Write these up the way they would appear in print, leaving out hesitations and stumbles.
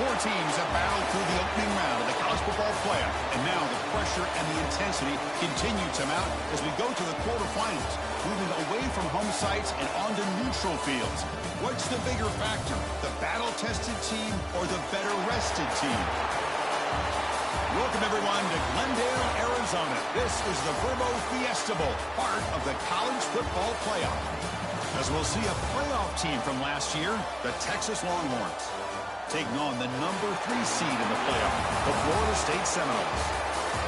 Four teams have battled through the opening round of the college football playoff, and now the pressure and the intensity continue to mount as we go to the quarterfinals, moving away from home sites and onto neutral fields. What's the bigger factor, the battle-tested team or the better-rested team? Welcome, everyone, to Glendale, Arizona. This is the Verbo Fiesta Bowl, part of the college football playoff. As we'll see a playoff team from last year, the Texas Longhorns, taking on the number 3 seed in the playoff, the Florida State Seminoles.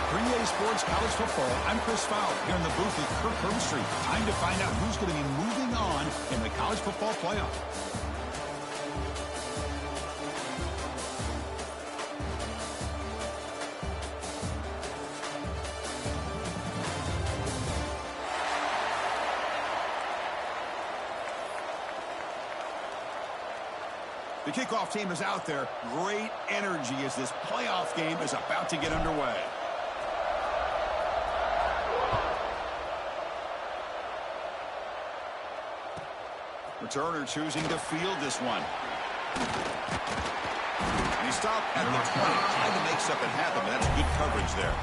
For EA Sports College Football, I'm Chris Fowler here in the booth with Kirk Herbstreit. Time to find out who's going to be moving on in the college football playoff. The kickoff team is out there. Great energy as this playoff game is about to get underway. Returner choosing to field this one. And he stopped at the 20, trying to make something happen, but that's good coverage there.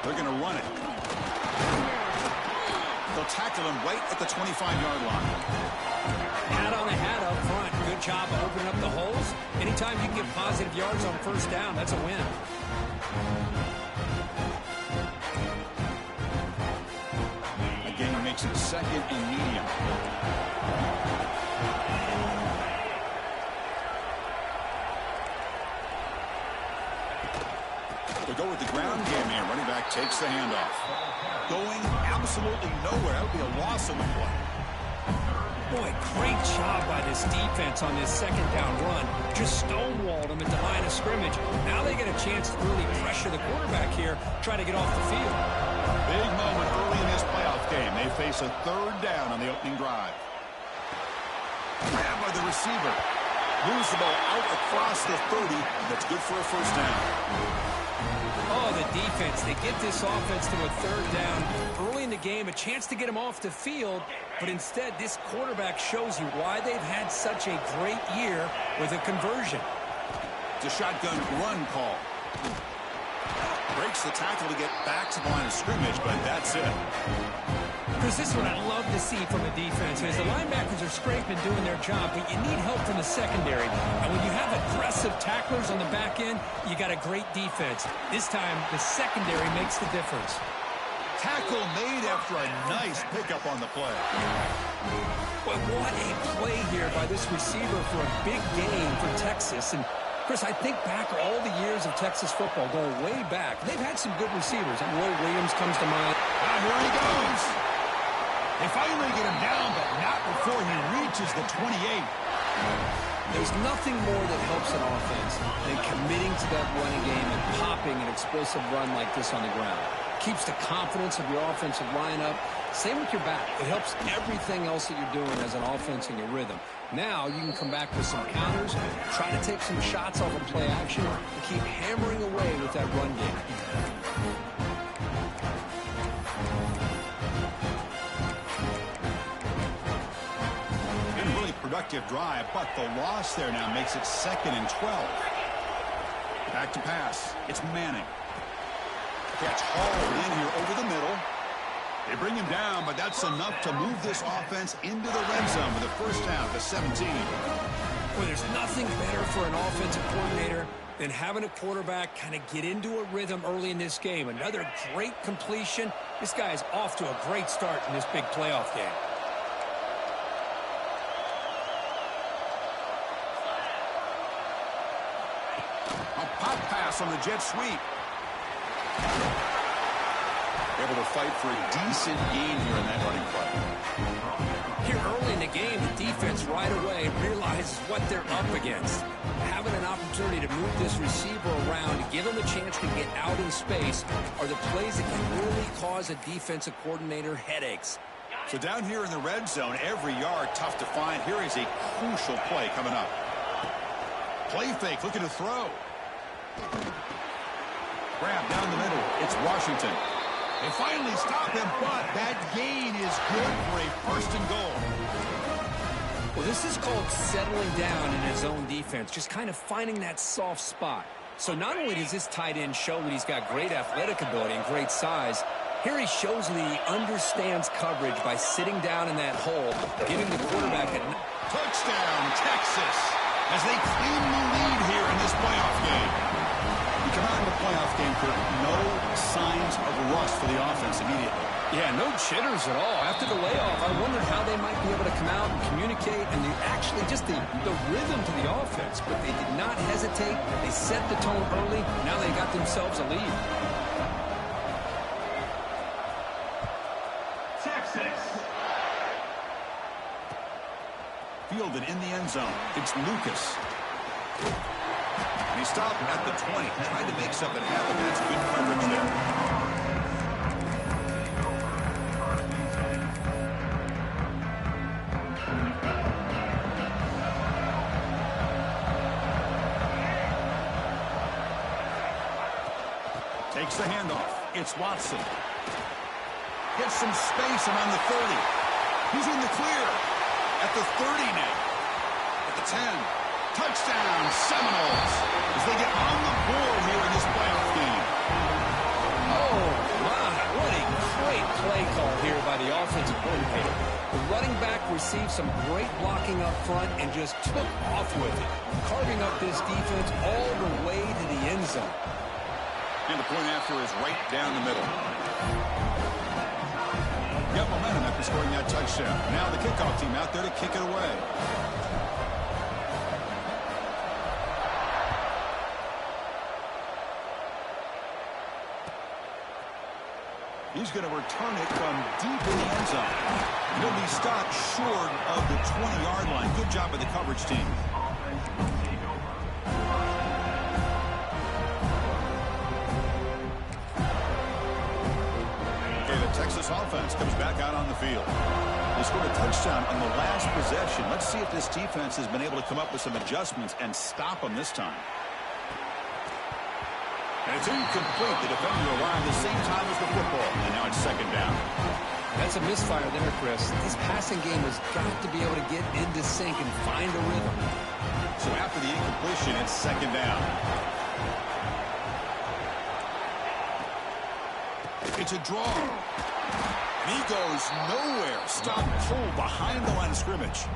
They're going to run it. They'll tackle him right at the 25-yard line. Hat on a hat up front. Good job of opening up the holes. Anytime you can get positive yards on first down, that's a win. Again, makes it second and medium. They go with the ground game here. Running back takes the handoff. Going absolutely nowhere. That would be a loss on the play. Boy, great job by this defense on this second down run. Just stonewalled them at the line of scrimmage. Now they get a chance to really pressure the quarterback here, try to get off the field. Big moment early in this playoff game. They face a third down on the opening drive. Grabbed by the receiver. Moves the ball out across the 30. That's good for a first down. Oh, the defense. They get this offense to a third down early in the game, a chance to get him off the field, but instead this quarterback shows you why they've had such a great year with a conversion. It's a shotgun run call. Breaks the tackle to get back to the line of scrimmage, but that's it. Because this is what I love to see from a defense is the linebackers are scraping doing their job, but you need help from the secondary. And when you have aggressive tacklers on the back end, you got a great defense. This time, the secondary makes the difference. Tackle made after a nice pickup on the play. But what a play here by this receiver for a big gain for Texas. And Chris, I think back all the years of Texas football, going way back. They've had some good receivers. Roy Williams comes to mind. Here he goes. They finally get him down, but not before he reaches the 28. There's nothing more that helps an offense than committing to that running game and popping an explosive run like this on the ground. Keeps the confidence of your offensive lineup. Same with your back. It helps everything else that you're doing as an offense in your rhythm. Now you can come back with some counters, try to take some shots off of play action, and keep hammering away with that run game. Productive drive, but the loss there now makes it 2nd and 12. Back to pass. It's Manning. Catch hauled in here over the middle. They bring him down, but that's enough to move this offense into the red zone with a first down to 17. Well, there's nothing better for an offensive coordinator than having a quarterback kind of get into a rhythm early in this game. Another great completion. This guy is off to a great start in this big playoff game. Pop pass on the jet sweep. Able to fight for a decent gain here in that running play. Here early in the game, the defense right away realizes what they're up against. Having an opportunity to move this receiver around, give him a chance to get out in space, are the plays that can really cause a defensive coordinator headaches. So down here in the red zone, every yard tough to find. Here is a crucial play coming up. Play fake, looking to throw. Grab down the middle. It's Washington. They finally stop him, but that gain is good for a first and goal. Well, this is called settling down in his own defense, just kind of finding that soft spot. So not only does this tight end show that he's got great athletic ability and great size, here he shows that he understands coverage by sitting down in that hole, giving the quarterback a touchdown, Texas, as they claim the lead here in this playoff game. You come out in the playoff game, Kirk, no signs of rust for the offense immediately. Yeah, no jitters at all. After the layoff, I wondered how they might be able to come out and communicate and actually just the rhythm to the offense. But they did not hesitate. They set the tone early. Now they got themselves a lead. Texas. Fielded in the end zone. It's Lucas. And he stopped at the 20. Tried to make something happen. That's good coverage there. Takes the handoff. It's Watson. Gets some space around the 30. He's in the clear. At the 30 now. At the 10. Touchdown, Seminoles. As they get on the board here in this playoff game. Oh, my. What a great play call here by the offensive coordinator. The running back received some great blocking up front and just took off with it, carving up this defense all the way to the end zone. And the point after is right down the middle. Got momentum after scoring that touchdown. Now the kickoff team out there to kick it away. He's going to return it from deep in the end zone. He'll be stopped short of the 20-yard line. Good job by the coverage team. Texas offense comes back out on the field. They scored a touchdown on the last possession. Let's see if this defense has been able to come up with some adjustments and stop them this time. And it's incomplete. The defender arrived the same time as the football, and now it's second down. That's a misfire there, Chris. This passing game has got to be able to get into sync and find a rhythm. So after the incompletion, it's second down. It's a draw. And he goes nowhere. Stop pull behind the line of scrimmage.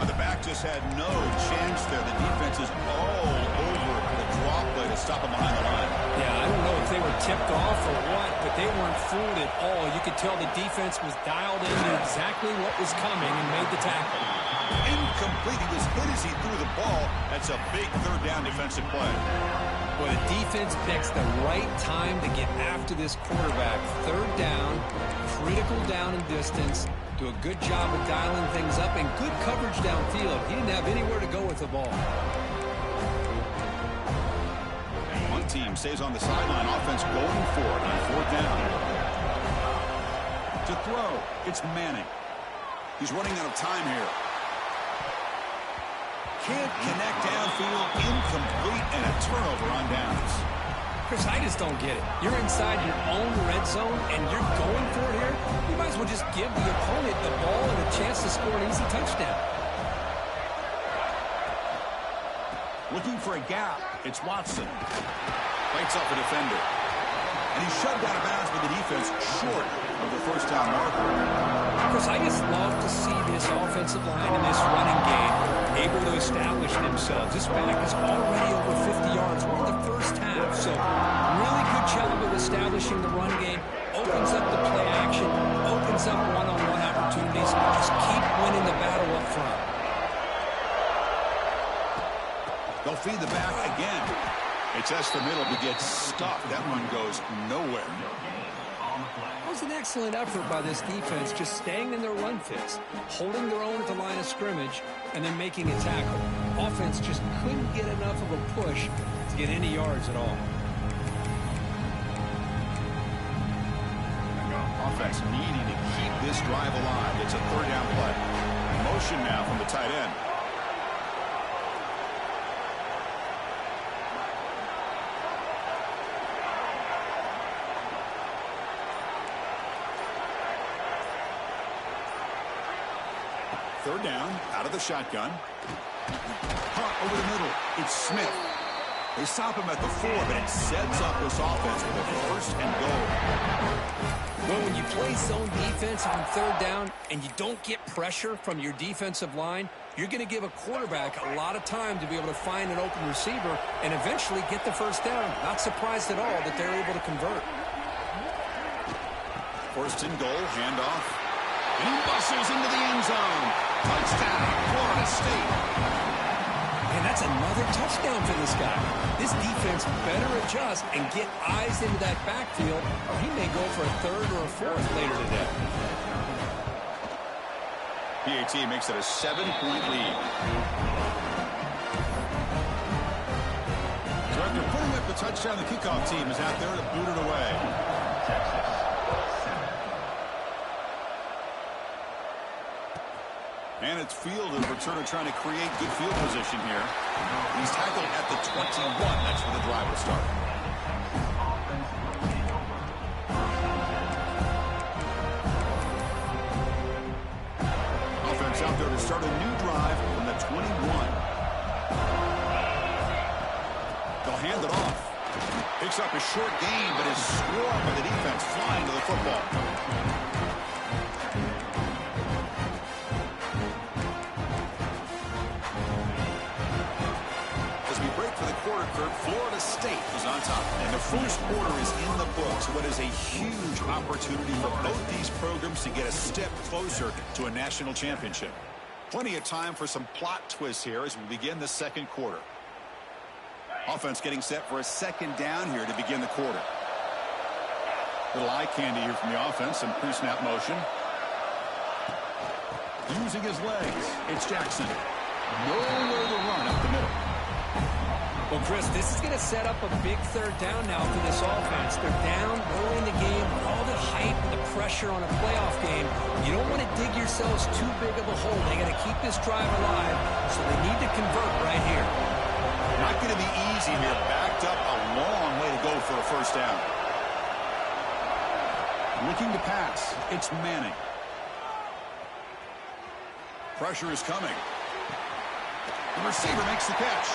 The back just had no chance there. The defense is all over the draw play to stop him behind the line. Yeah, I don't know if they were tipped off or what, but they weren't fooled at all. You could tell the defense was dialed into exactly what was coming and made the tackle. Incomplete. He was hit as he threw the ball. That's a big third down defensive play. Well, the defense picks the right time to get after this quarterback. Third down, critical down and distance. Do a good job of dialing things up and good coverage downfield. He didn't have anywhere to go with the ball. One team stays on the sideline. Offense going for it on fourth down. To throw, it's Manning. He's running out of time here. Can't connect downfield, incomplete, and a turnover on downs. Chris, I just don't get it. You're inside your own red zone, and you're going for it here? You might as well just give the opponent the ball and a chance to score an easy touchdown. Looking for a gap. It's Watson. Fights off a defender. And he's shoved out of bounds with the defense short of the first down marker. Chris, I just love to see this offensive line in this running game able to establish themselves. This back is already over 50 yards. We're in the first half, so really good job of establishing the run game. Opens up the play action, opens up one-on-one opportunities. Just keep winning the battle up front. They'll feed the back again. It's the middle to get stuffed. That one goes nowhere. That was an excellent effort by this defense, just staying in their run fits, holding their own at the line of scrimmage, and then making a tackle. Offense just couldn't get enough of a push to get any yards at all. Offense needing to keep this drive alive. It's a third down play. Motion now from the tight end. Third down, out of the shotgun. Caught over the middle. It's Smith. They stop him at the 4, but it sets up this offense with a first and goal. Well, when you play zone defense on third down and you don't get pressure from your defensive line, you're going to give a quarterback a lot of time to be able to find an open receiver and eventually get the first down. Not surprised at all that they're able to convert. First and goal, handoff. And he bustles into the end zone. Touchdown, Florida State. And that's another touchdown for this guy. This defense better adjust and get eyes into that backfield, or he may go for a third or a fourth later today. PAT makes it a 7-point lead. So after putting up the touchdown, the kickoff team is out there to boot it away. And it's Field, the returner, trying to create good field position here. He's tackled at the 21. That's where the drive will start. Offense out there to start a new drive from the 21. They'll hand it off. Picks up a short gain, but is swarmed by the defense flying to the football. Florida State is on top. And the first quarter is in the books. What is a huge opportunity for both these programs to get a step closer to a national championship. Plenty of time for some plot twists here as we begin the second quarter. Offense getting set for a second down here to begin the quarter. Little eye candy here from the offense. Some pre-snap motion. Using his legs. It's Jackson. Nowhere to run up the middle. Well, Chris, this is going to set up a big third down now for this offense. They're down early in the game with all the hype and the pressure on a playoff game. You don't want to dig yourselves too big of a hole. They got to keep this drive alive, so they need to convert right here. Not going to be easy here. Backed up a long way to go for a first down. Looking to pass. It's Manning. Pressure is coming. The receiver makes the catch.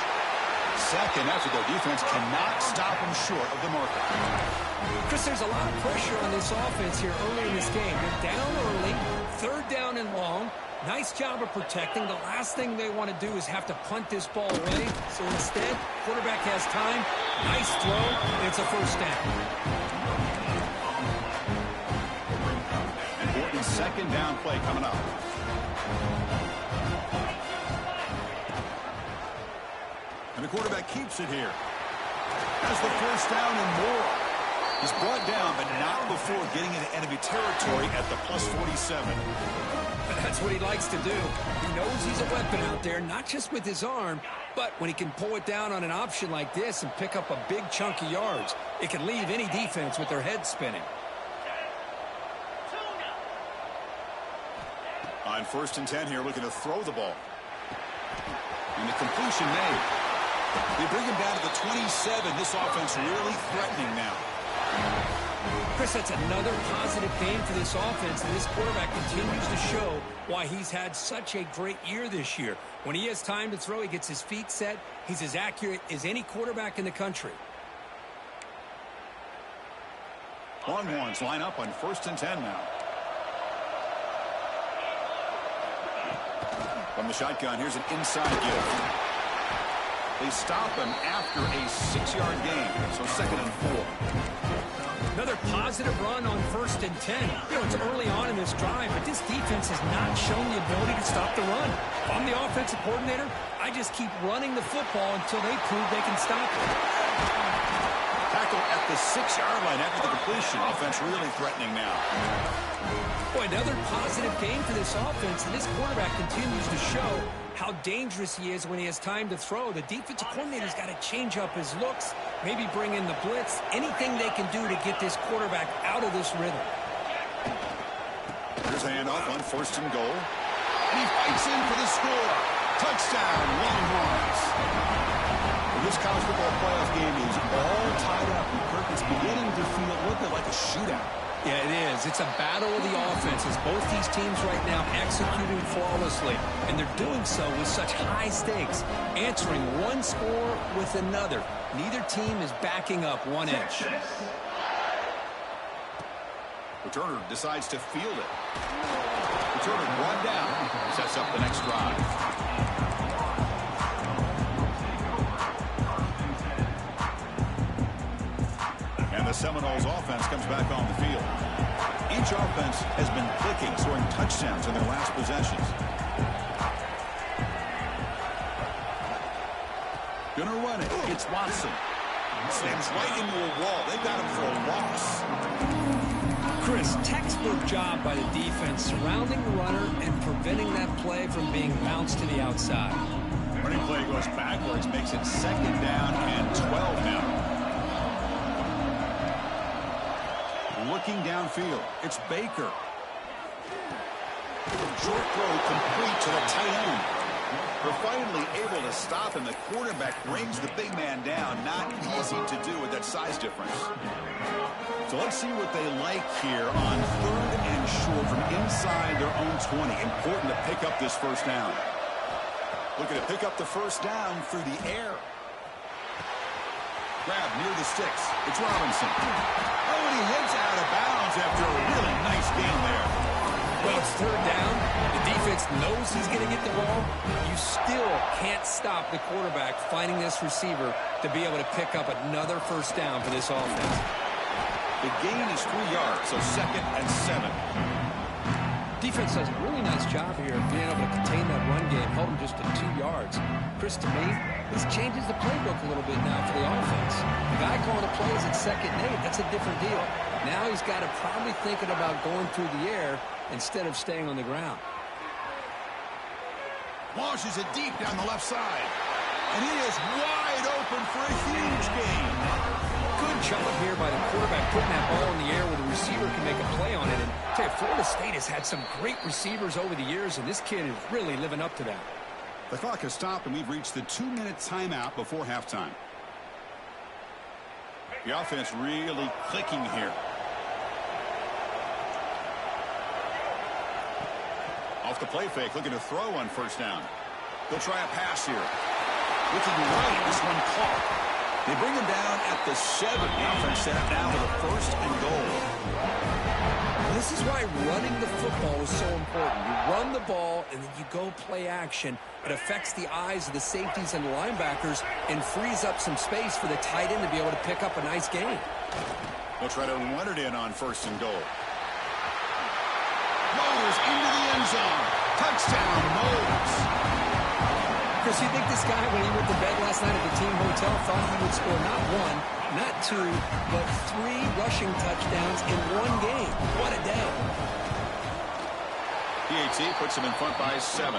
Second after their defense cannot stop them short of the marker. Chris, there's a lot of pressure on this offense here early in this game. They're down early, third down and long. Nice job of protecting. The last thing they want to do is have to punt this ball away. So instead, quarterback has time. Nice throw, and it's a first down. Important second down play coming up. And the quarterback keeps it here. Has the first down and more. He's brought down, but not before getting into enemy territory at the +47. That's what he likes to do. He knows he's a weapon out there, not just with his arm, but when he can pull it down on an option like this and pick up a big chunk of yards, it can leave any defense with their head spinning. On 1st and 10 here, looking to throw the ball. And the completion made. They bring him down to the 27. This offense really threatening now. Chris, that's another positive game for this offense, and this quarterback continues to show why he's had such a great year this year. When he has time to throw, he gets his feet set. He's as accurate as any quarterback in the country. Longhorns line up on 1st and 10 now. From the shotgun, here's an inside give. They stop him after a 6-yard gain, so 2nd and 4. Another positive run on 1st and 10. You know, it's early on in this drive, but this defense has not shown the ability to stop the run. If I'm the offensive coordinator, I just keep running the football until they prove they can stop it. Tackle at the 6-yard line after the completion. Offense really threatening now. Boy, another positive game for this offense, and this quarterback continues to show how dangerous he is when he has time to throw. The defensive coordinator's got to change up his looks, maybe bring in the blitz, anything they can do to get this quarterback out of this rhythm. Here's a handoff on 1st and goal. And he fights in for the score. Touchdown, Longhorns. Well, this college football playoff game is all tied up. And Kirk, it's beginning to feel a little bit like a shootout. Yeah, it is. It's a battle of the offenses. Both these teams right now executing flawlessly, and they're doing so with such high stakes, answering one score with another. Neither team is backing up 1 inch. Returner decides to field it. Returner brought down. Sets up the next drive. And the Seminoles offense comes back on the field. Each offense has been clicking, scoring touchdowns in their last possessions. Gonna run it. It's Watson. Slams right into a wall. They've got him for a loss. Chris, textbook job by the defense surrounding the runner and preventing that play from being bounced to the outside. Running play goes backwards, makes it 2nd down and 12 now. Looking downfield, it's Baker. Short throw complete to the tight end. They're finally able to stop him. The quarterback brings the big man down. Not easy to do with that size difference. So let's see what they like here on 3rd and short from inside their own 20. Important to pick up this first down. Looking to pick up the first down through the air. Grab near the sticks. It's Robinson. Oh, and he heads out of bounds after a really nice game there. Well, it's 3rd down. The defense knows he's going to get the ball. You still can't stop the quarterback finding this receiver to be able to pick up another first down for this offense. The gain is 3 yards, so 2nd and 7. Defense does a really nice job here of being able to contain that run game, held him just to 2 yards. Chris, to me, this changes the playbook a little bit now for the offense. The guy calling the plays at 2nd and 8, that's a different deal. Now he's got to probably thinking about going through the air instead of staying on the ground. Launches it deep down the left side. And he is wide open for a huge gain. Good job here by the quarterback putting that ball in the air where the receiver can make a play on it. And I tell you, Florida State has had some great receivers over the years, and this kid is really living up to that. The clock has stopped, and we've reached the 2-minute timeout before halftime. The offense really clicking here. Off the play fake, looking to throw on first down. They'll try a pass here. Looking right, this one caught. They bring him down at the 7. The offense set up now with a 1st and goal. This is why running the football is so important. You run the ball, and then you go play action. It affects the eyes of the safeties and the linebackers and frees up some space for the tight end to be able to pick up a nice gain. They'll try to run it in on 1st and goal. Moles into the end zone. Touchdown, Moles. Chris, you think this guy, when he went to bed last night at the team hotel, thought he would score not 1, not 2, but 3 rushing touchdowns in 1 game? What a day. PAT puts him in front by 7.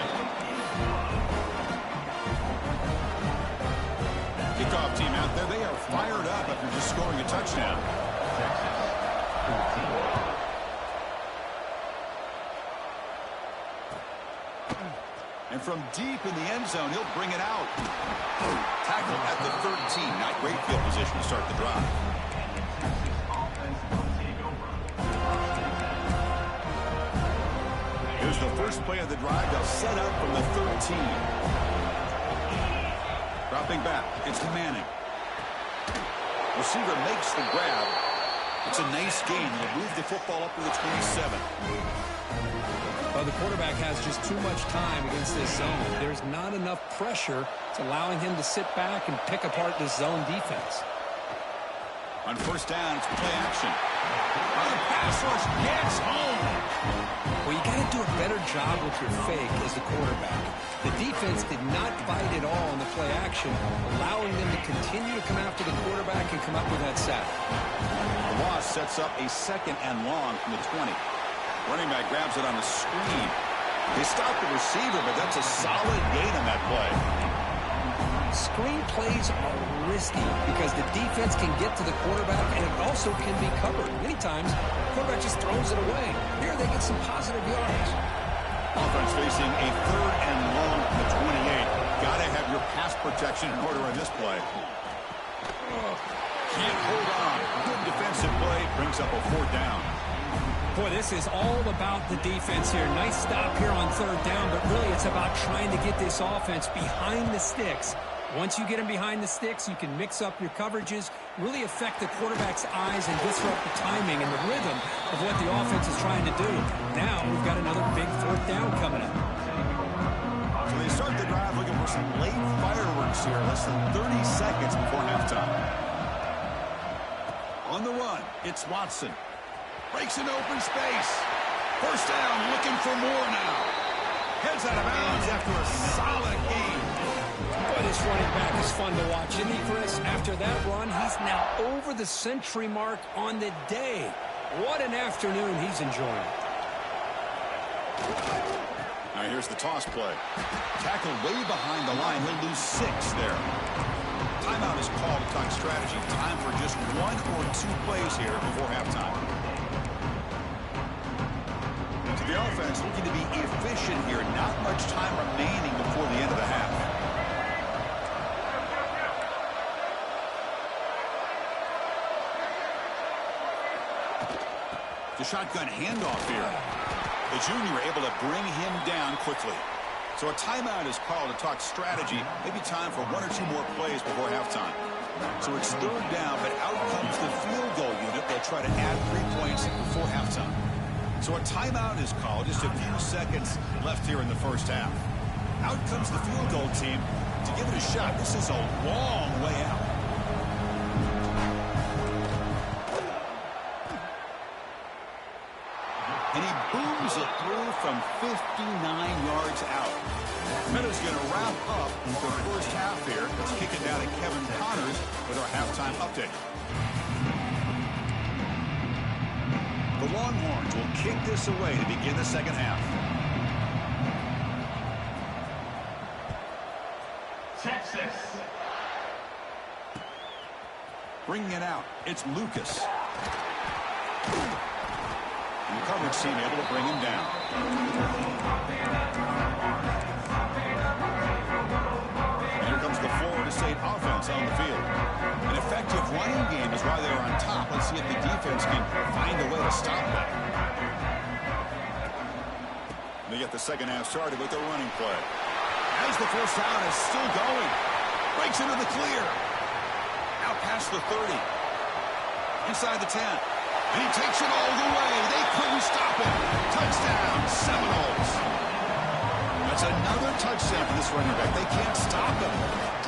Kickoff team out there. They are fired up after just scoring a touchdown. And from deep in the end zone, he'll bring it out. Tackle at the 13. Not great field position to start the drive. Here's the first play of the drive. They'll set up from the 13. Dropping back. It's to Manning. Receiver makes the grab. It's a nice gain. They'll move the football up to the 27. Well, the quarterback has just too much time against this zone. There's not enough pressure. It's allowing him to sit back and pick apart this zone defense. On first down, it's play action. The pass rush gets home. Well, you got to do a better job with your fake as the quarterback. The defense did not bite at all in the play action, allowing them to continue to come after the quarterback and come up with that sack. The loss sets up a 2nd and long from the 20. Running back grabs it on the screen. They stop the receiver, but that's a solid gain on that play. Screen plays are risky because the defense can get to the quarterback, and it also can be covered. Many times, the quarterback just throws it away. Here they get some positive yards. Offense facing a 3rd and long from the 28. Got to have your pass protection in order on this play. Can't hold on. Good defensive play. Brings up a 4th down. Boy, this is all about the defense here. Nice stop here on third down, but really it's about trying to get this offense behind the sticks. Once you get them behind the sticks, you can mix up your coverages, really affect the quarterback's eyes and disrupt the timing and the rhythm of what the offense is trying to do. Now we've got another big fourth down coming up. So they start the drive looking for some late fireworks here, less than 30 seconds before halftime. On the run, it's Watson. Breaks into open space. First down, looking for more now. Heads out of bounds after a solid game. Boy, this running back is fun to watch, isn't he, Chris? After that run, he's now over the century mark on the day. What an afternoon he's enjoying. All right, here's the toss play. Tackle way behind the line. He'll lose 6 there. Timeout is called to talk strategy. Time for just 1 or 2 plays here before halftime. So the offense looking to be efficient here. Not much time remaining before the end of the half. The shotgun handoff here. The junior able to bring him down quickly. So a timeout is called to talk strategy. Maybe time for 1 or 2 more plays before halftime. So it's third down, but out comes the field goal unit. They'll try to add 3 points before halftime. So a timeout is called. Just a few seconds left here in the first half. Out comes the field goal team to give it a shot. This is a long way out. And he booms it through from 59 yards out. Meadows going to wrap up the first half here. Let's kick it down to Kevin Connors with our halftime update. The Longhorns will kick this away to begin the second half. Texas. Bringing it out, it's Lucas. And the coverage team able to bring him down. And here comes the Florida State offense on the field. An effective running game is why they're on top. Let's see if the defense can find a way to stop that. They get the second half started with a running play. As the first down is still going. Breaks into the clear. Out past the 30. Inside the 10. And he takes it all the way. They couldn't stop him. Touchdown, Seminoles. That's another touchdown for this running back. They can't stop him.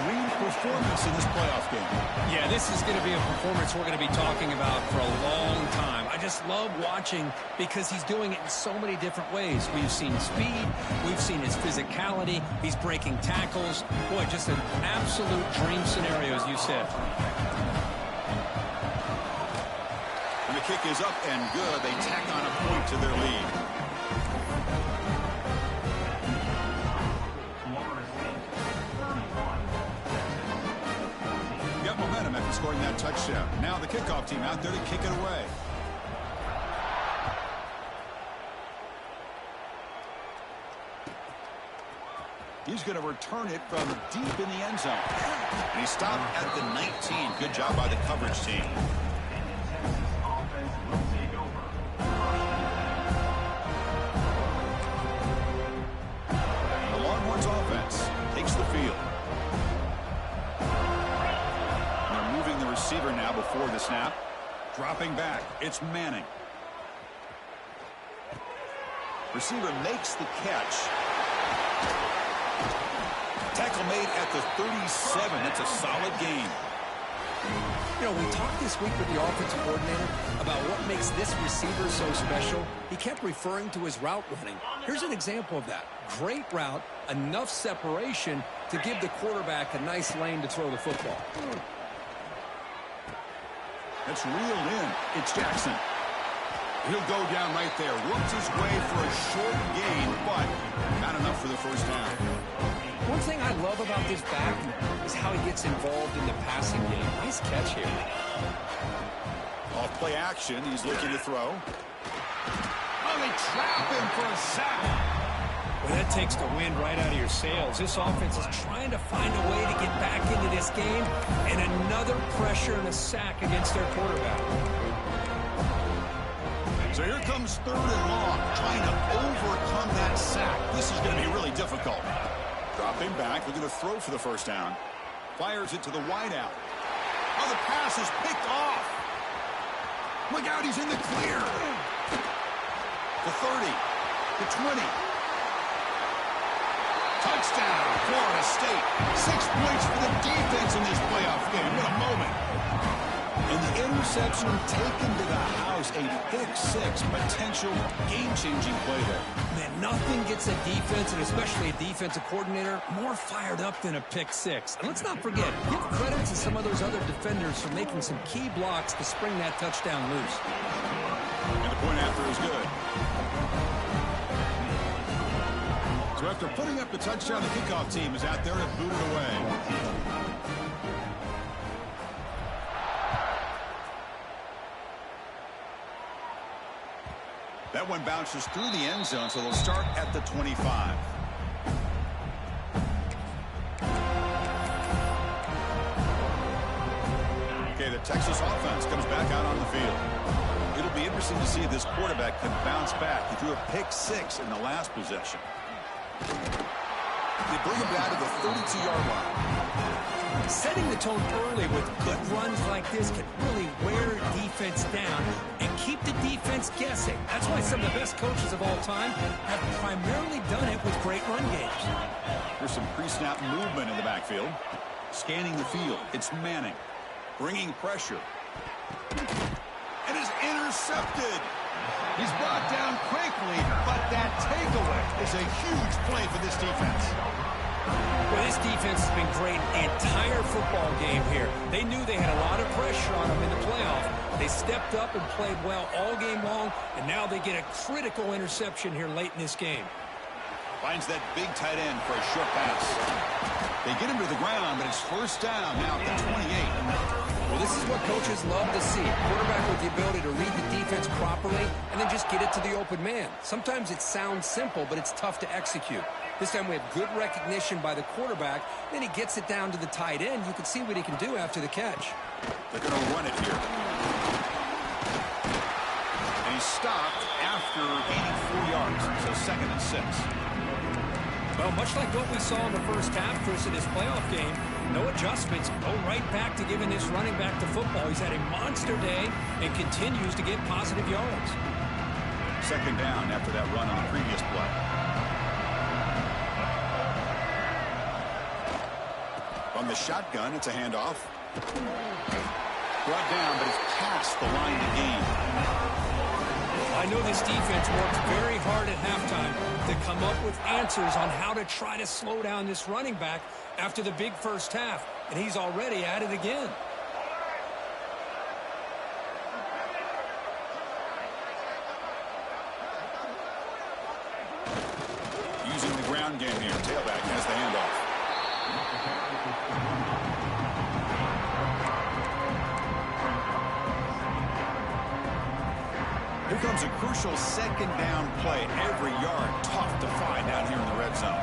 Dream performance in this playoff game. Yeah, this is going to be a performance we're going to be talking about for a long time. I just love watching because he's doing it in so many different ways. We've seen speed. We've seen his physicality. He's breaking tackles. Boy, just an absolute dream scenario, as you said. And the kick is up and good. They tack on a point to their lead. Got momentum after scoring that touchdown. Now the kickoff team out there to kick it away. He's going to return it from deep in the end zone. And he stopped at the 19. Good job by the coverage team. The Longhorns offense takes the field. And they're moving the receiver now before the snap. Dropping back. It's Manning. Receiver makes the catch. Tackle made at the 37. That's a solid gain. You know, we talked this week with the offensive coordinator about what makes this receiver so special. He kept referring to his route running. Here's an example of that. Great route, enough separation to give the quarterback a nice lane to throw the football. That's reeled in. It's Jackson. He'll go down right there. Works his way for a short gain, but not enough for the first down. One thing I love about this back is how he gets involved in the passing game. Nice catch here. Off play action. He's looking to throw. Oh, they trap him for a sack. Well, that takes the wind right out of your sails. This offense is trying to find a way to get back into this game, and another pressure and a sack against their quarterback. So So here comes 3rd and long, trying to overcome that sack. This is going to be really difficult. Dropping back, looking to throw for the first down. Fires it to the wideout. Oh, the pass is picked off. Look out, he's in the clear. The 30, the 20. Touchdown, Florida State. 6 points for the defense in this playoff game. What a moment. And the interception taken to the house, a pick-6, potential game-changing play there. Man, nothing gets a defense, and especially a defensive coordinator, more fired up than a pick-6. And let's not forget, give credit to some of those other defenders for making some key blocks to spring that touchdown loose. And the point after is good. So after putting up the touchdown, the kickoff team is out there to boot it away. That one bounces through the end zone, so they'll start at the 25. Okay, the Texas offense comes back out on the field. It'll be interesting to see if this quarterback can bounce back. He threw a pick-6 in the last possession. They bring him down to the 32-yard line. Setting the tone early with good runs like this can really wear defense down and keep the defense guessing. That's why some of the best coaches of all time have primarily done it with great run games. There's some pre-snap movement in the backfield. Scanning the field. It's Manning. Bringing pressure. And is intercepted. He's brought down quickly, but that takeaway is a huge play for this defense. Well, this defense has been great the entire football game here. They knew they had a lot of pressure on them in the playoff. They stepped up and played well all game long, and now they get a critical interception here late in this game. Finds that big tight end for a short pass. They get him to the ground, but it's first down now at the 28. Well, this is what coaches love to see. A quarterback with the ability to read the defense properly and then just get it to the open man. Sometimes it sounds simple, but it's tough to execute. This time we have good recognition by the quarterback. Then he gets it down to the tight end. You can see what he can do after the catch. They're going to run it here. And he's stopped after gaining 4 yards. So 2nd and 6. Well, much like what we saw in the first half, Chris, in this playoff game, no adjustments. Go right back to giving this running back to football. He's had a monster day and continues to get positive yards. 2nd down after that run on the previous play. From the shotgun, it's a handoff. Brought down, but it's past the line to gain. I know this defense worked very hard at halftime to come up with answers on how to try to slow down this running back after the big first half, and he's already at it again. Using the ground game here. Tailback has the handoff. Here comes a crucial 2nd down play. Every yard tough to find out here in the red zone.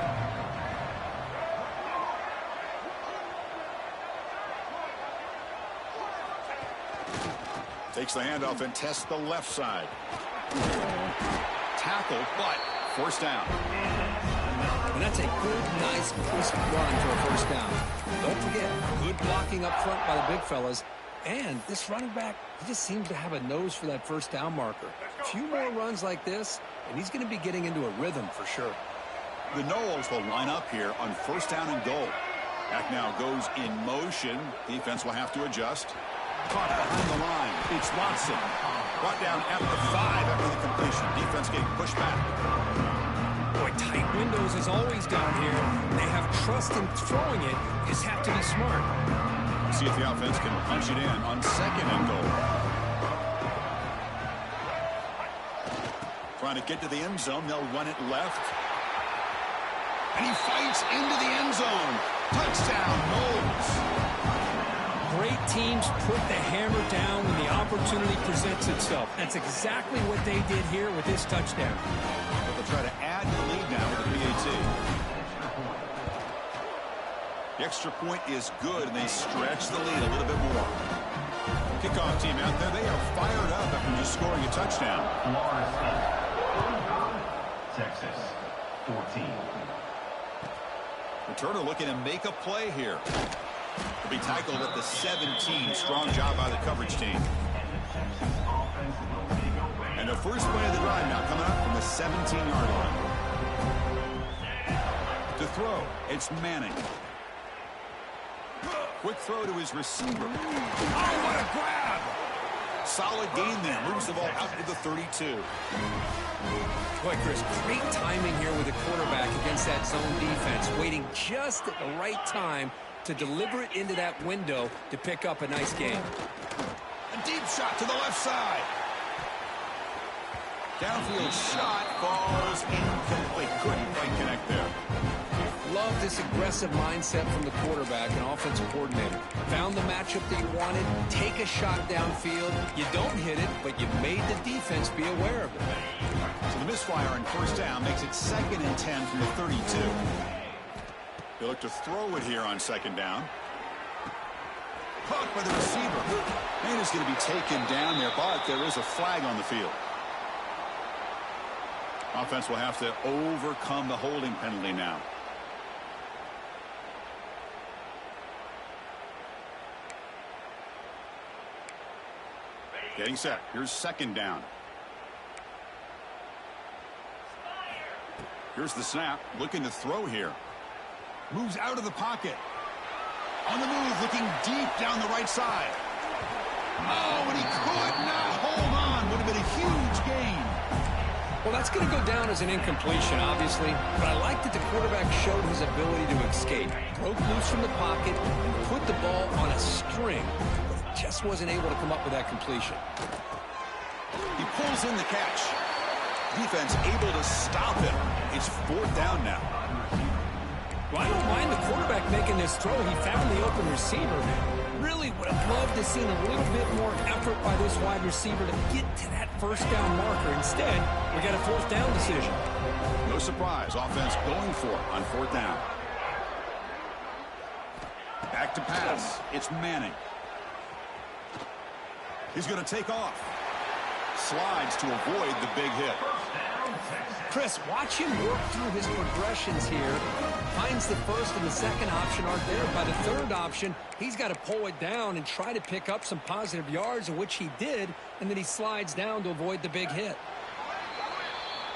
Takes the handoff and tests the left side. Tackle, but first down. And that's a good, nice, crisp run for a first down. Don't forget, good blocking up front by the big fellas. And this running back, he just seems to have a nose for that first down marker. A few more runs like this, and he's going to be getting into a rhythm for sure. The Noles will line up here on first down and goal. Back now goes in motion. Defense will have to adjust. Caught behind the line. It's Watson. Brought down at the 5 after the completion. Defense getting pushed back. Boy, tight windows as always down here. They have trust in throwing it. You just have to be smart. See if the offense can punch it in on 2nd and goal. Trying to get to the end zone. They'll run it left. And he fights into the end zone. Touchdown, Noles. Great teams put the hammer down when the opportunity presents itself. That's exactly what they did here with this touchdown. But they'll try to add the lead now with the PAT. The extra point is good, and they stretch the lead a little bit more. Kickoff team out there, they are fired up after just scoring a touchdown. Texas, 14. Returner looking to make a play here. Will be tackled at the 17. Strong job by the coverage team. And the first play of the drive now coming up from the 17-yard line. To throw, it's Manning. Quick throw to his receiver. Oh, what a grab! Solid gain there. Moves the ball out to the 32. Boy, Chris, great timing here with the quarterback against that zone defense, waiting just at the right time to deliver it into that window to pick up a nice gain. A deep shot to the left side. Downfield shot falls incomplete. Couldn't quite connect there. Love this aggressive mindset from the quarterback and offensive coordinator. Found the matchup that you wanted, take a shot downfield. You don't hit it, but you made the defense be aware of it. So the misfire on first down makes it 2nd and 10 from the 32. They look to throw it here on 2nd down. Caught by the receiver. And is going to be taken down there, but there is a flag on the field. Offense will have to overcome the holding penalty now. Getting set. Here's 2nd down. Here's the snap. Looking to throw here. Moves out of the pocket. On the move, looking deep down the right side. Oh, and he could not hold on. Would have been a huge gain. Well, that's going to go down as an incompletion, obviously. But I like that the quarterback showed his ability to escape. Broke loose from the pocket and put the ball on a string. Just wasn't able to come up with that completion. He pulls in the catch. Defense able to stop him. It's 4th down now. Well, I don't mind the quarterback making this throw. He found the open receiver. Really would have loved to see a little bit more effort by this wide receiver to get to that first down marker. Instead, we got a 4th down decision. No surprise. Offense going for it on 4th down. Back to pass. It's Manning. He's going to take off. Slides to avoid the big hit. Chris, watch him work through his progressions here. Finds the first and the second option aren't there. By the third option, he's got to pull it down and try to pick up some positive yards, which he did, and then he slides down to avoid the big hit.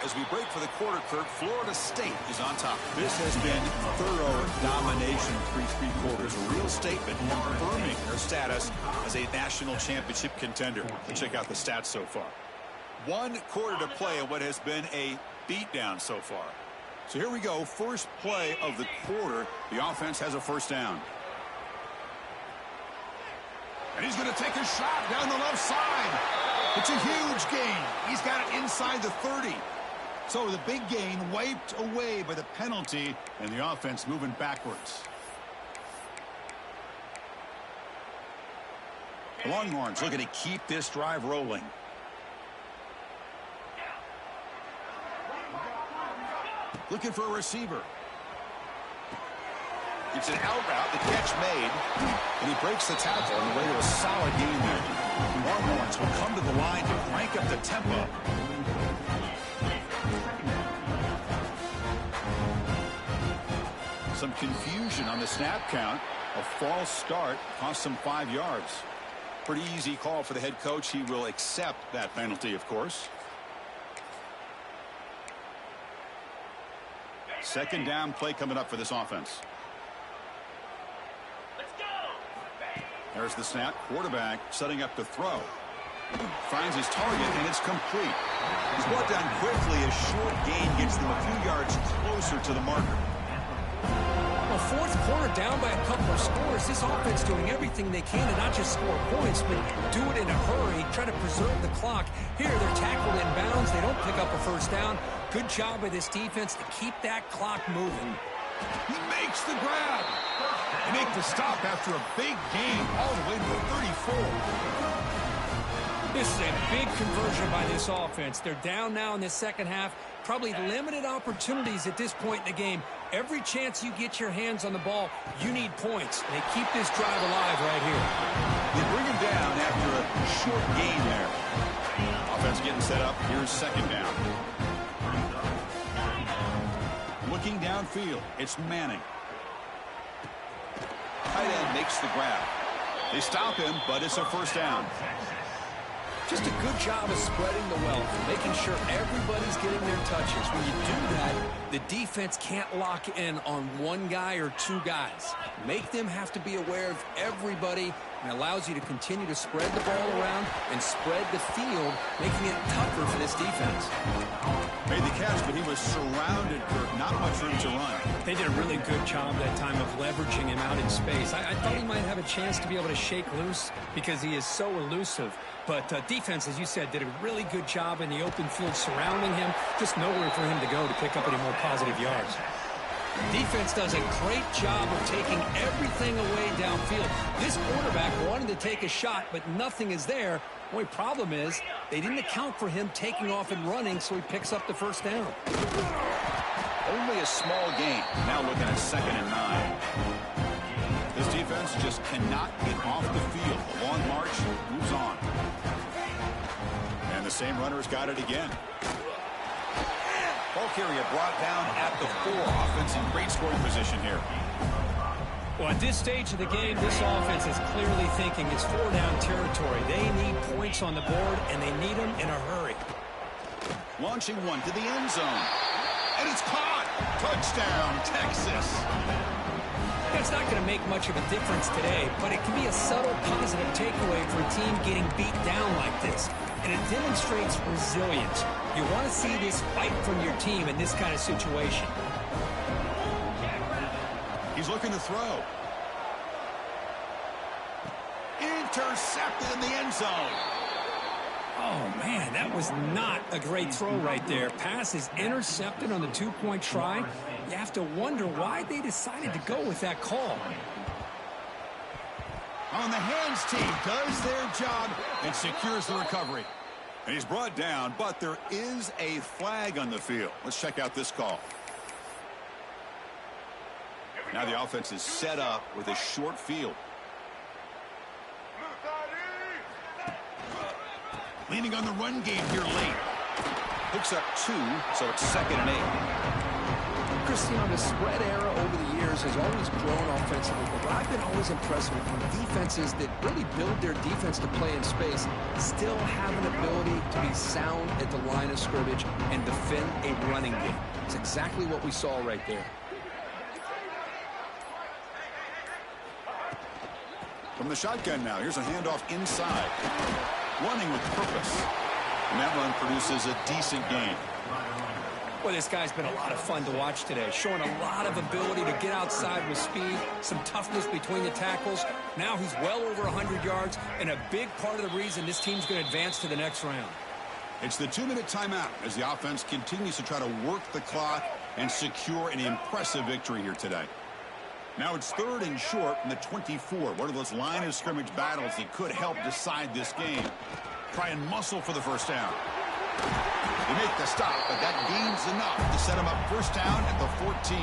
As we break for the quarter, Kirk, Florida State is on top. This has been thorough domination through 3 quarters. A real statement confirming their status as a national championship contender. Check out the stats so far. 1 quarter to play in what has been a beatdown so far. So here we go. First play of the quarter. The offense has a 1st down. And he's going to take a shot down the left side. It's a huge gain. He's got it inside the 30. So the big gain wiped away by the penalty, and the offense moving backwards. The Longhorns looking to keep this drive rolling. Looking for a receiver. It's an out route, the catch made, and he breaks the tackle on the way to a solid gain there. The Longhorns will come to the line to crank up the tempo. Some confusion on the snap count. A false start cost him 5 yards. Pretty easy call for the head coach. He will accept that penalty, of course. 2nd down play coming up for this offense. There's the snap. Quarterback setting up to throw. Finds his target, and it's complete. He's brought down quickly. A short gain gets them a few yards closer to the marker. Well, 4th quarter down by a couple of scores. This offense doing everything they can to not just score points, but do it in a hurry, try to preserve the clock. Here, they're tackled in bounds. They don't pick up a 1st down. Good job by this defense to keep that clock moving. He makes the grab. They make the stop after a big gain all the way to the 34. This is a big conversion by this offense. They're down now in the second half. Probably limited opportunities at this point in the game. Every chance you get your hands on the ball, you need points. They keep this drive alive right here. They bring him down after a short gain there. Offense getting set up. Here's second down. Looking downfield, it's Manning. Tight end makes the grab. They stop him, but it's a first down. Just a good job of spreading the wealth, making sure everybody's getting their touches. When you do that, the defense can't lock in on one guy or two guys. Make them have to be aware of everybody, and allows you to continue to spread the ball around and spread the field, making it tougher for this defense. Made the catch, but he was surrounded for not much room to run. They did a really good job that time of leveraging him out in space. I thought he might have a chance to be able to shake loose because he is so elusive. But defense, as you said, did a really good job in the open field surrounding him. Just nowhere for him to go to pick up any more positive yards. Defense does a great job of taking everything away downfield. This quarterback wanted to take a shot, but nothing is there. The only problem is they didn't account for him taking off and running, so he picks up the first down. Only a small gain. Now looking at 2nd and 9. This defense just cannot get off the field. The long march moves on. And the same runner's got it again. Ball carrier brought down at the 4. Offense in great scoring position here. Well, at this stage of the game, this offense is clearly thinking it's 4-down territory. They need points on the board, and they need them in a hurry. Launching one to the end zone. And it's caught. Touchdown, Texas. It's not going to make much of a difference today, but it can be a subtle positive takeaway for a team getting beat down like this. And it demonstrates resilience. You want to see this fight from your team in this kind of situation. He's looking to throw. Intercepted in the end zone. Oh, man, that was not a great throw right there. Pass is intercepted on the 2-point try. You have to wonder why they decided to go with that call. On the hands team does their job and secures the recovery. And he's brought down, but there is a flag on the field. Let's check out this call. Now the offense is set up with a short field. Leaning on the run game here late. Picks up 2, so it's 2nd and 8. Cristiano, the spread era over the years has always grown offensively, but what I've been always impressed with from defenses that really build their defense to play in space still have an ability to be sound at the line of scrimmage and defend a running game. It's exactly what we saw right there. From the shotgun now, here's a handoff inside. Running with purpose. And that run produces a decent gain. Well, this guy's been a lot of fun to watch today, showing a lot of ability to get outside with speed, some toughness between the tackles. Now he's well over 100 yards, and a big part of the reason this team's going to advance to the next round. It's the 2-minute timeout as the offense continues to try to work the clock and secure an impressive victory here today. Now it's 3rd and short from the 24. One of those line of scrimmage battles that could help decide this game. Try and muscle for the first down. They make the stop, but that gains enough to set them up first down at the 14.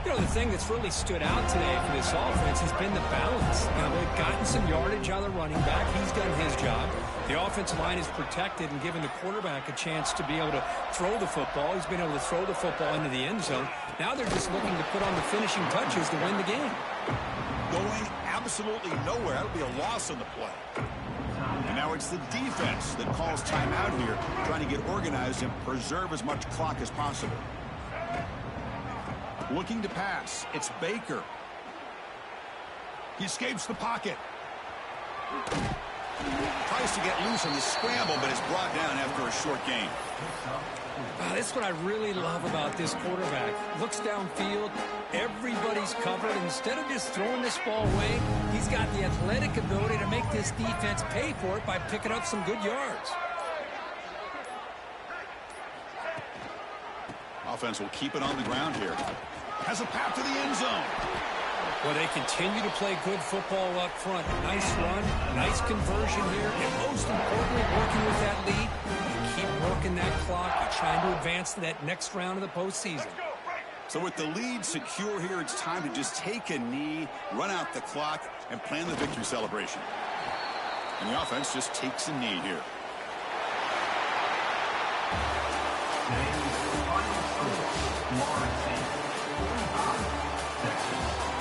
You know, the thing that's really stood out today for this offense has been the balance. You know, they've gotten some yardage out of the running back. He's done his job. The offensive line is protected and given the quarterback a chance to be able to throw the football. He's been able to throw the football into the end zone. Now they're just looking to put on the finishing touches to win the game. Going absolutely nowhere. That'll be a loss on the play. And now it's the defense that calls timeout here, trying to get organized and preserve as much clock as possible. Looking to pass. It's Baker. He escapes the pocket. Tries to get loose on the scramble, but is brought down after a short gain. Wow, that's what I really love about this quarterback. Looks downfield, everybody's covered. Instead of just throwing this ball away, he's got the athletic ability to make this defense pay for it by picking up some good yards. Offense will keep it on the ground here. Has a path to the end zone. Well, they continue to play good football up front. Nice run, nice conversion here, and most importantly, working with that lead, you keep working that clock. You're trying to advance to that next round of the postseason. So with the lead secure here, it's time to just take a knee, run out the clock, and plan the victory celebration. And the offense just takes a knee here. Today's final score, Florida State 45, Texas